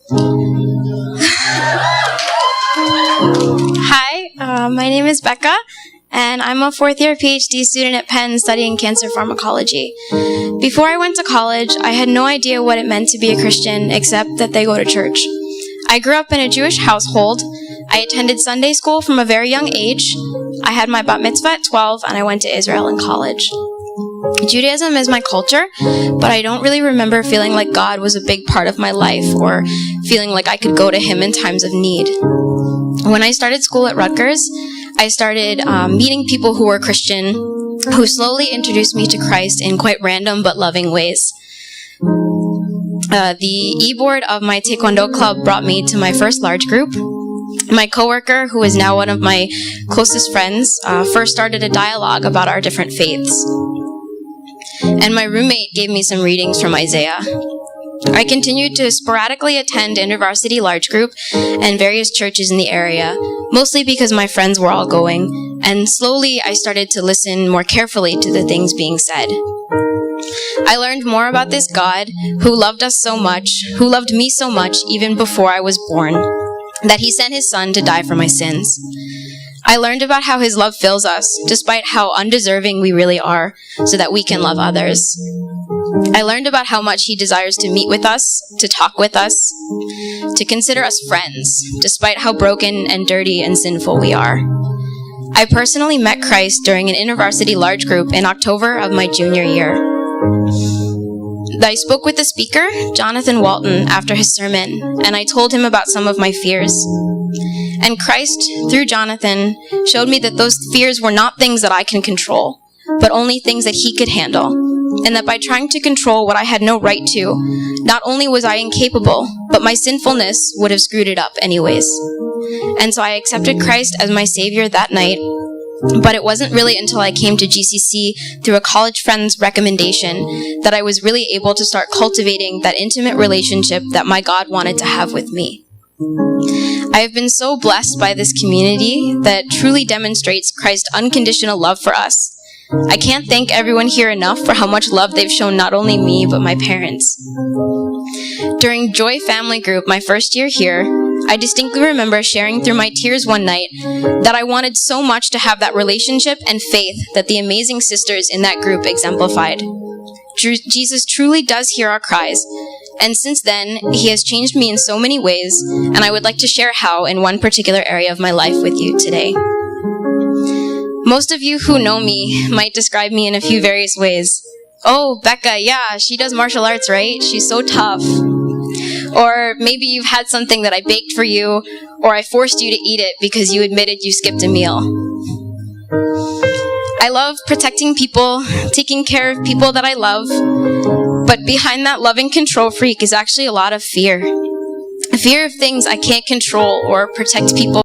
Hi, my name is Becca, and I'm a fourth-year PhD student at Penn studying cancer pharmacology. Before I went to college, I had no idea what it meant to be a Christian, except that they go to church. I grew up in a Jewish household. I attended Sunday school from a very young age. I had my bat mitzvah at 12, and I went to Israel in college. Judaism is my culture, but I don't really remember feeling like God was a big part of my life or feeling like I could go to Him in times of need. When I started school at Rutgers, I started meeting people who were Christian, who slowly introduced me to Christ in quite random but loving ways. The e-board of my Taekwondo club brought me to my first large group. My coworker, who is now one of my closest friends, first started a dialogue about our different faiths. And my roommate gave me some readings from Isaiah. I continued to sporadically attend InterVarsity large group and various churches in the area, mostly because my friends were all going, and slowly I started to listen more carefully to the things being said. I learned more about this God who loved us so much, who loved me so much even before I was born, that He sent His Son to die for my sins. I learned about how His love fills us, despite how undeserving we really are, so that we can love others. I learned about how much He desires to meet with us, to talk with us, to consider us friends, despite how broken and dirty and sinful we are. I personally met Christ during an InterVarsity large group in October of my junior year. I spoke with the speaker, Jonathan Walton, after his sermon, and I told him about some of my fears. And Christ, through Jonathan, showed me that those fears were not things that I can control, but only things that He could handle, and that by trying to control what I had no right to, not only was I incapable, but my sinfulness would have screwed it up anyways. And so I accepted Christ as my Savior that night, but it wasn't really until I came to GCC through a college friend's recommendation that I was really able to start cultivating that intimate relationship that my God wanted to have with me. I have been so blessed by this community that truly demonstrates Christ's unconditional love for us. I can't thank everyone here enough for how much love they've shown not only me, but my parents. During Joy Family Group, my first year here, I distinctly remember sharing through my tears one night that I wanted so much to have that relationship and faith that the amazing sisters in that group exemplified. Jesus truly does hear our cries, and since then, He has changed me in so many ways, and I would like to share how in one particular area of my life with you today. Most of you who know me might describe me in a few various ways. Oh, Becca, yeah, she does martial arts, right? She's so tough. Or maybe you've had something that I baked for you, or I forced you to eat it because you admitted you skipped a meal. I love protecting people, taking care of people that I love, but behind that loving control freak is actually a lot of fear. Fear of things I can't control or protect people